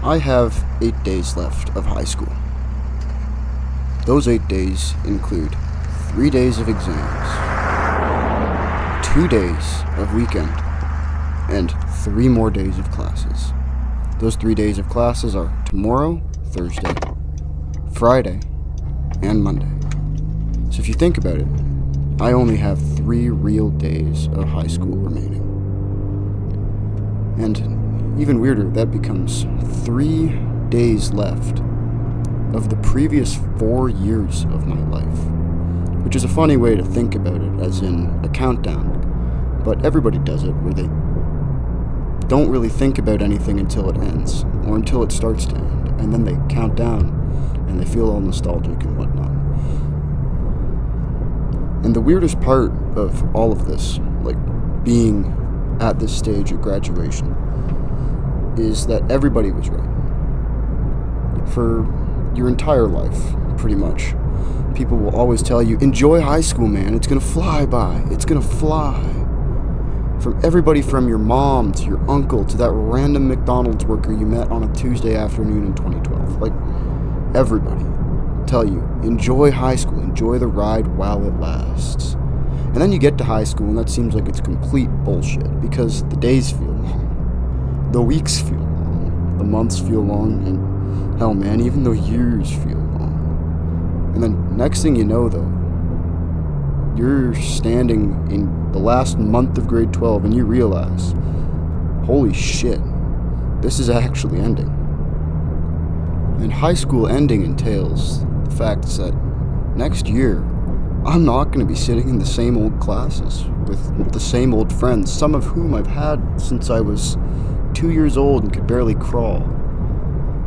I have 8 days left of high school. Those 8 days include 3 days of exams, 2 days of weekend, and 3 more days of classes. Those 3 days of classes are tomorrow, Thursday, Friday, and Monday. So if you think about it, I only have 3 real days of high school remaining. And even weirder, that becomes 3 days left of the previous 4 years of my life. Which is a funny way to think about it, as in a countdown. But everybody does it, where they don't really think about anything until it ends, or until it starts to end, and then they count down, and they feel all nostalgic and whatnot. And the weirdest part of all of this, like being at this stage of graduation, is that everybody was right. For your entire life, pretty much, people will always tell you, enjoy high school, man, it's gonna fly by, it's gonna fly. From everybody from your mom to your uncle to that random McDonald's worker you met on a Tuesday afternoon in 2012. Like, everybody tell you, enjoy high school, enjoy the ride while it lasts. And then you get to high school and that seems like it's complete bullshit, because the days feel long, the weeks feel long, the months feel long, and hell man, even the years feel long. And then next thing you know though, you're standing in the last month of grade 12 and you realize, holy shit, this is actually ending. And high school ending entails the fact that next year, I'm not going to be sitting in the same old classes with the same old friends, some of whom I've had since I was 2 years old and could barely crawl.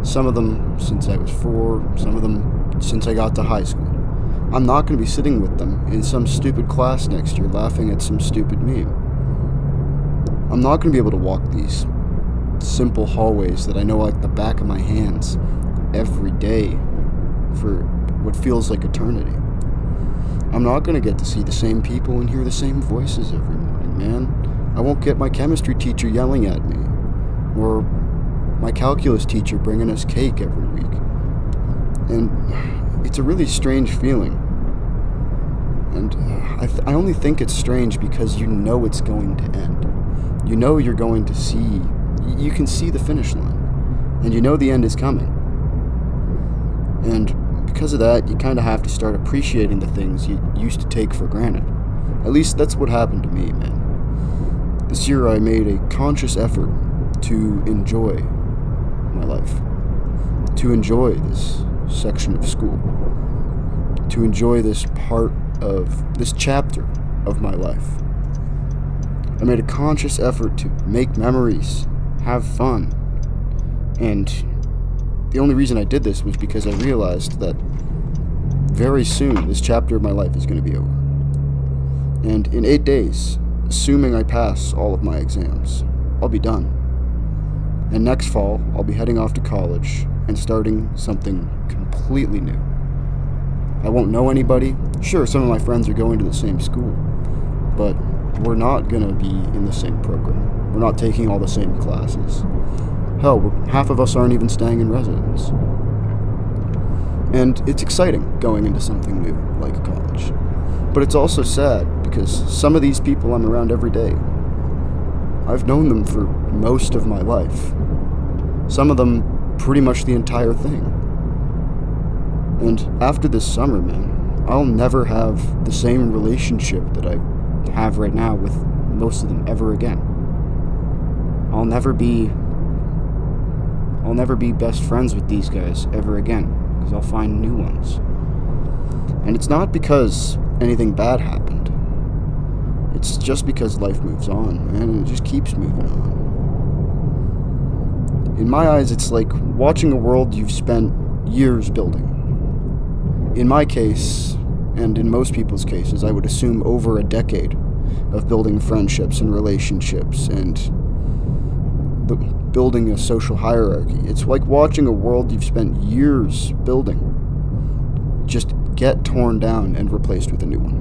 Some of them since I was 4, some of them since I got to high school. I'm not going to be sitting with them in some stupid class next year laughing at some stupid meme. I'm not going to be able to walk these simple hallways that I know like the back of my hands every day for what feels like eternity. I'm not going to get to see the same people and hear the same voices every morning, man. I won't get my chemistry teacher yelling at me, or my calculus teacher bringing us cake every week. And it's a really strange feeling. And I only think it's strange because you know it's going to end. You know you're going to see, you can see the finish line, and you know the end is coming. And because of that, you kind of have to start appreciating the things you used to take for granted. At least that's what happened to me, man. This year I made a conscious effort to enjoy my life, to enjoy this section of school, to enjoy this part of this chapter of my life. I made a conscious effort to make memories, have fun, and the only reason I did this was because I realized that very soon this chapter of my life is going to be over. And in 8 days, assuming I pass all of my exams, I'll be done. And next fall, I'll be heading off to college and starting something completely new. I won't know anybody. Sure, some of my friends are going to the same school, but we're not going to be in the same program. We're not taking all the same classes. Hell, half of us aren't even staying in residence. And it's exciting going into something new, like college. But it's also sad, because some of these people I'm around every day, I've known them for most of my life. Some of them pretty much the entire thing. And after this summer, man, I'll never have the same relationship that I have right now with most of them ever again. I'll never be best friends with these guys ever again, because I'll find new ones. And it's not because anything bad happened. It's just because life moves on, man, and it just keeps moving on. In my eyes, it's like watching a world you've spent years building. In my case, and in most people's cases, I would assume over a decade of building friendships and relationships and building a social hierarchy. It's like watching a world you've spent years building just get torn down and replaced with a new one.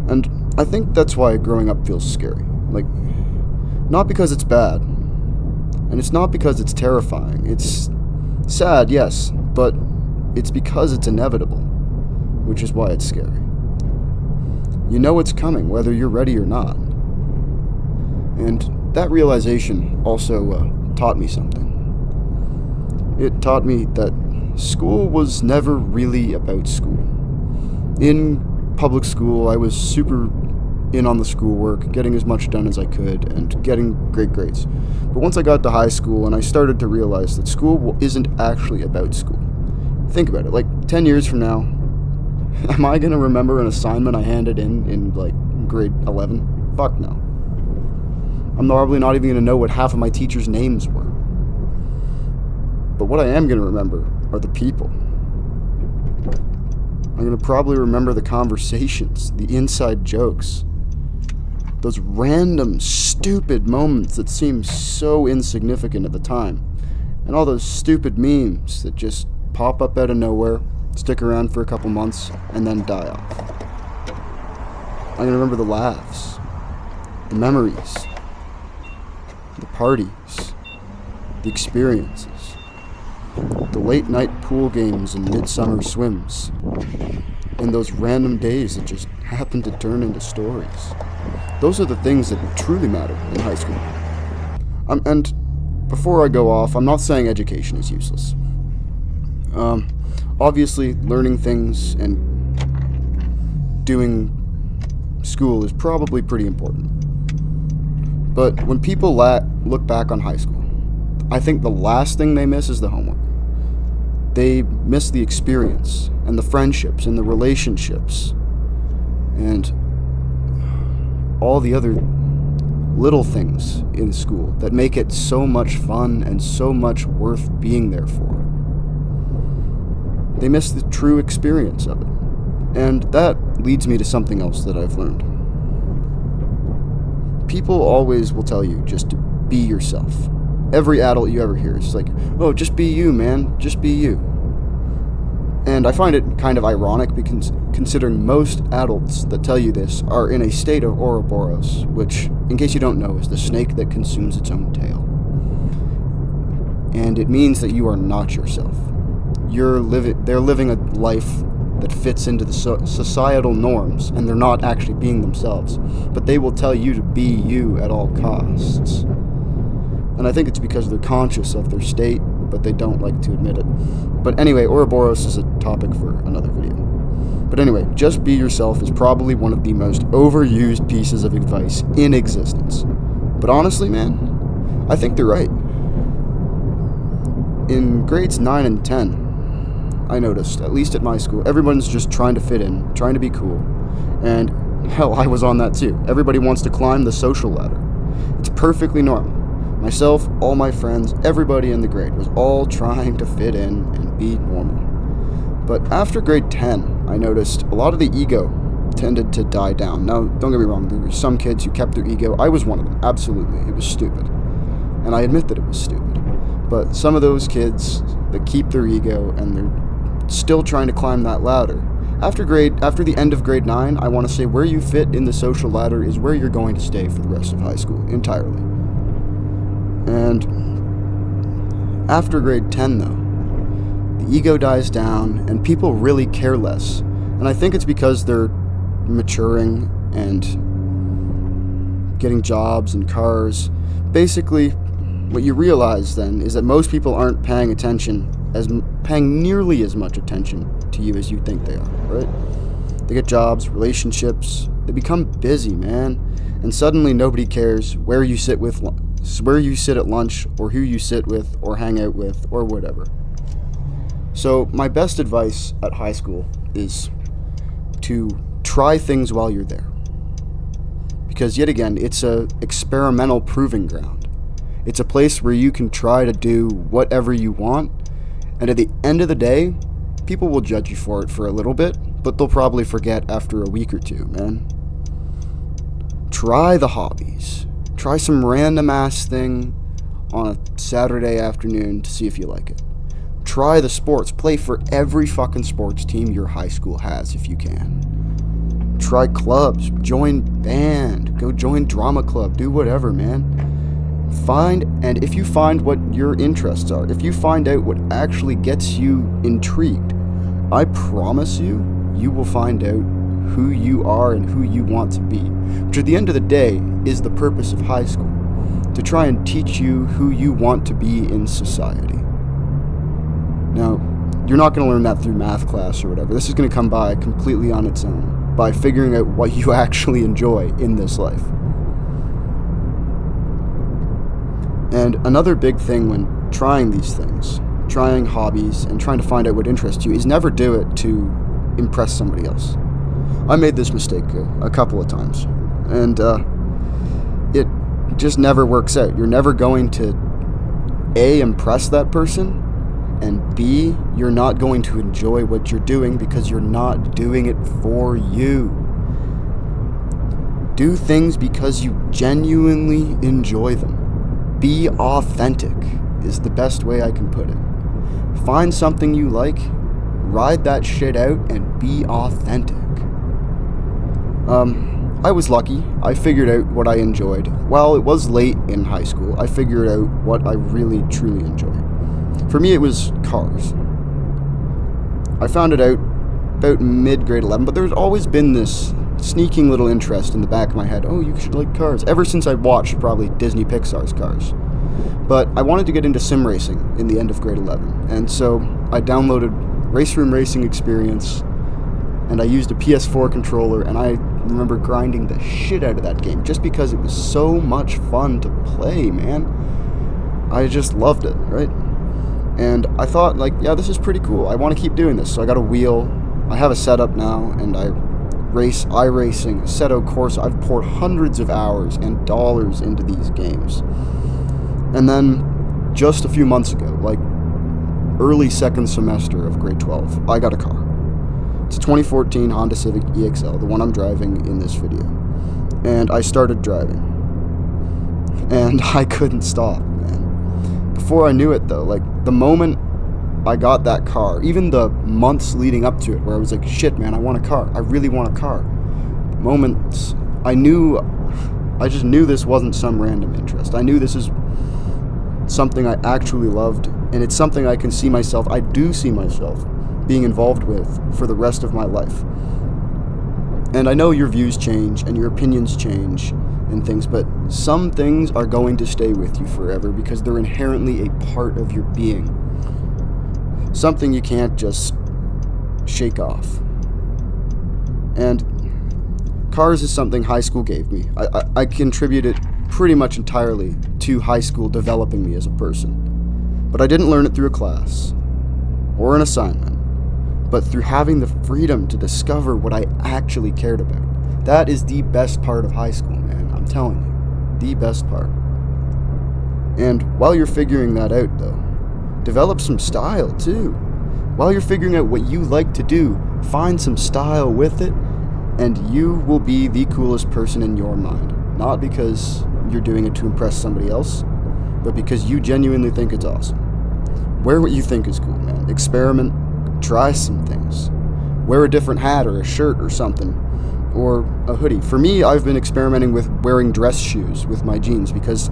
And I think that's why growing up feels scary. Like, not because it's bad. And it's not because it's terrifying. It's sad, yes, but it's because it's inevitable, which is why it's scary. You know it's coming, whether you're ready or not. And that realization also taught me something. It taught me that school was never really about school. In public school, I was super in on the schoolwork, getting as much done as I could, and getting great grades. But once I got to high school and I started to realize that school isn't actually about school. Think about it, like 10 years from now, am I going to remember an assignment I handed in like grade 11? Fuck no. I'm probably not even going to know what half of my teachers' names were. But what I am going to remember are the people. I'm going to probably remember the conversations, the inside jokes, those random, stupid moments that seem so insignificant at the time, and all those stupid memes that just pop up out of nowhere, stick around for a couple months, and then die off. I'm going to remember the laughs, the memories, the parties, the experiences, the late night pool games and midsummer swims, and those random days that just happen to turn into stories. Those are the things that truly matter in high school. And before I go off, I'm not saying education is useless. Obviously, learning things and doing school is probably pretty important. But when people look back on high school, I think the last thing they miss is the homework. They miss the experience and the friendships and the relationships and all the other little things in school that make it so much fun and so much worth being there for. They miss the true experience of it. And that leads me to something else that I've learned. People always will tell you just to be yourself. Every adult you ever hear is like, oh, just be you, man, just be you. And I find it kind of ironic because considering most adults that tell you this are in a state of Ouroboros, which, in case you don't know, is the snake that consumes its own tail. And it means that you are not yourself. They're living a life that fits into the societal norms, and they're not actually being themselves. But they will tell you to be you at all costs. And I think it's because they're conscious of their state, but they don't like to admit it. But anyway, Ouroboros is a topic for another video. But anyway, just be yourself is probably one of the most overused pieces of advice in existence. But honestly, man, I think they're right. In grades 9 and 10, I noticed, at least at my school, everyone's just trying to fit in, trying to be cool. And hell, I was on that too. Everybody wants to climb the social ladder. It's perfectly normal. Myself, all my friends, everybody in the grade was all trying to fit in and be normal. But after grade 10, I noticed a lot of the ego tended to die down. Now, don't get me wrong, there were some kids who kept their ego. I was one of them, absolutely. It was stupid. And I admit that it was stupid. But some of those kids that keep their ego and they're still trying to climb that ladder. After the end of grade 9, I want to say where you fit in the social ladder is where you're going to stay for the rest of high school, entirely. And after grade 10, though, the ego dies down and people really care less. And I think it's because they're maturing and getting jobs and cars. Basically, what you realize then is that most people aren't paying nearly as much attention to you as you think they are, right? They get jobs, relationships, they become busy, man. And suddenly nobody cares where you sit at lunch, or who you sit with, or hang out with, or whatever. So my best advice at high school is to try things while you're there. Because yet again, it's a experimental proving ground. It's a place where you can try to do whatever you want, and at the end of the day, people will judge you for it for a little bit, but they'll probably forget after a week or two, man. Try the hobbies. Try some random ass thing on a Saturday afternoon to see if you like it. Try the sports. Play for every fucking sports team your high school has if you can. Try clubs. Join band. Go join drama club. Do whatever, man. And if you find what your interests are, if you find out what actually gets you intrigued, I promise you, you will find out who you are and who you want to be, which at the end of the day is the purpose of high school, to try and teach you who you want to be in society. Now, you're not going to learn that through math class or whatever. This is going to come by completely on its own, by figuring out what you actually enjoy in this life. And another big thing when trying these things, trying hobbies and trying to find out what interests you, is never do it to impress somebody else. I made this mistake a couple of times, and it just never works out. You're never going to A, impress that person, and B, you're not going to enjoy what you're doing because you're not doing it for you. Do things because you genuinely enjoy them. Be authentic is the best way I can put it. Find something you like, ride that shit out, and be authentic. I was lucky. I figured out what I enjoyed. While it was late in high school, I figured out what I really, truly enjoy. For me, it was cars. I found it out about mid-grade 11, but there's always been this sneaking little interest in the back of my head. Oh, you should like cars. Ever since I watched probably Disney Pixar's Cars. But I wanted to get into sim racing in the end of grade 11. And so I downloaded Race Room Racing Experience, and I used a PS4 controller, and I remember grinding the shit out of that game just because it was so much fun to play, man. I just loved it, right? And I thought, like, yeah, this is pretty cool. I want to keep doing this. So I got a wheel. I have a setup now, and I race iRacing, Assetto Corsa. I've poured hundreds of hours and dollars into these games. And then just a few months ago, like early second semester of grade 12, I got a car. It's a 2014 Honda Civic EXL, the one I'm driving in this video. And I started driving. And I couldn't stop, man. Before I knew it, though, like the moment I got that car, even the months leading up to it, where I was like, shit, man, I want a car. I really want a car. Moments, I just knew this wasn't some random interest. I knew this is something I actually loved, and it's something I do see myself being involved with for the rest of my life. And I know your views change and your opinions change and things, but some things are going to stay with you forever because they're inherently a part of your being. Something you can't just shake off. And cars is something high school gave me. I contribute it pretty much entirely to high school developing me as a person. But I didn't learn it through a class or an assignment, but through having the freedom to discover what I actually cared about. That is the best part of high school, man. I'm telling you. The best part. And while you're figuring that out, though, develop some style, too. While you're figuring out what you like to do, find some style with it, and you will be the coolest person in your mind. Not because you're doing it to impress somebody else, but because you genuinely think it's awesome. Wear what you think is cool, man. Experiment. Try some things. Wear a different hat or a shirt or something. Or a hoodie. For me, I've been experimenting with wearing dress shoes with my jeans because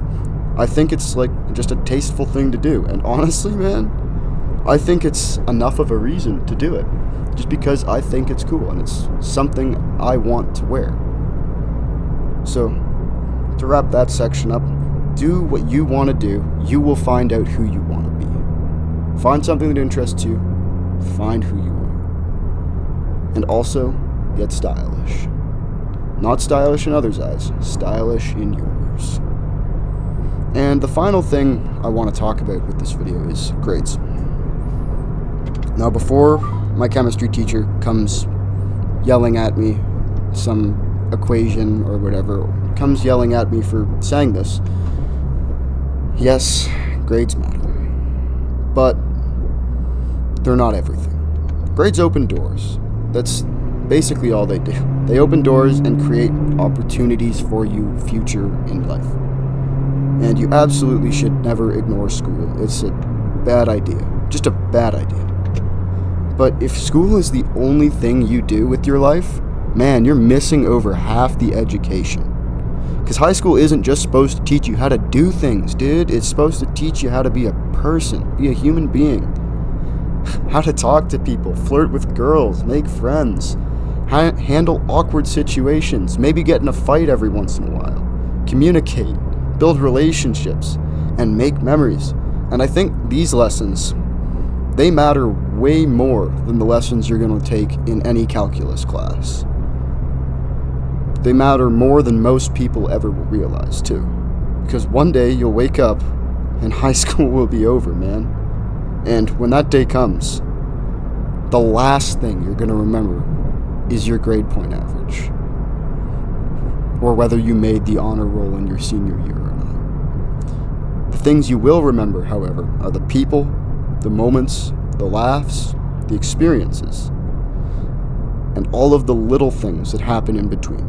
I think it's like just a tasteful thing to do. And honestly, man, I think it's enough of a reason to do it. Just because I think it's cool and it's something I want to wear. So, to wrap that section up, do what you want to do. You will find out who you want to be. Find something that interests you. Find who you are. And also, get stylish. Not stylish in others' eyes, stylish in yours. And the final thing I want to talk about with this video is grades. Now, before my chemistry teacher comes yelling at me some equation or whatever, comes yelling at me for saying this, yes, grades matter. But they're not everything. Grades open doors. That's basically all they do. They open doors and create opportunities for you future in life. And you absolutely should never ignore school. It's a bad idea. Just a bad idea. But if school is the only thing you do with your life, man, you're missing over half the education. Because high school isn't just supposed to teach you how to do things, dude. It's supposed to teach you how to be a person, be a human being. How to talk to people, flirt with girls, make friends, handle awkward situations, maybe get in a fight every once in a while, communicate, build relationships, and make memories. And I think these lessons, they matter way more than the lessons you're going to take in any calculus class. They matter more than most people ever will realize, too. Because one day you'll wake up and high school will be over, man. And when that day comes, the last thing you're going to remember is your grade point average. Or whether you made the honor roll in your senior year or not. The things you will remember, however, are the people, the moments, the laughs, the experiences, and all of the little things that happen in between.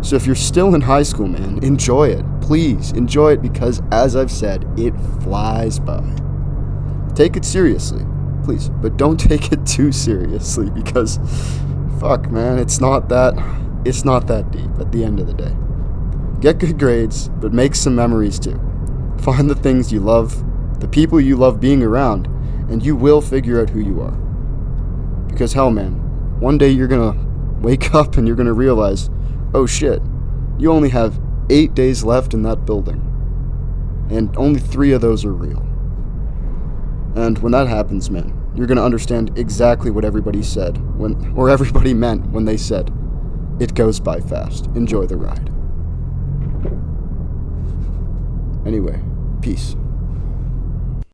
So if you're still in high school, man, enjoy it. Please, enjoy it because, as I've said, it flies by. Take it seriously, please, but don't take it too seriously because, fuck, man, it's not that deep at the end of the day. Get good grades, but make some memories too. Find the things you love, the people you love being around, and you will figure out who you are. Because hell, man, one day you're gonna wake up and you're gonna realize, oh shit, you only have 8 days left in that building, and only 3 of those are real. And when that happens, man, you're gonna understand exactly what everybody said or everybody meant when they said, it goes by fast. Enjoy the ride. Anyway, peace.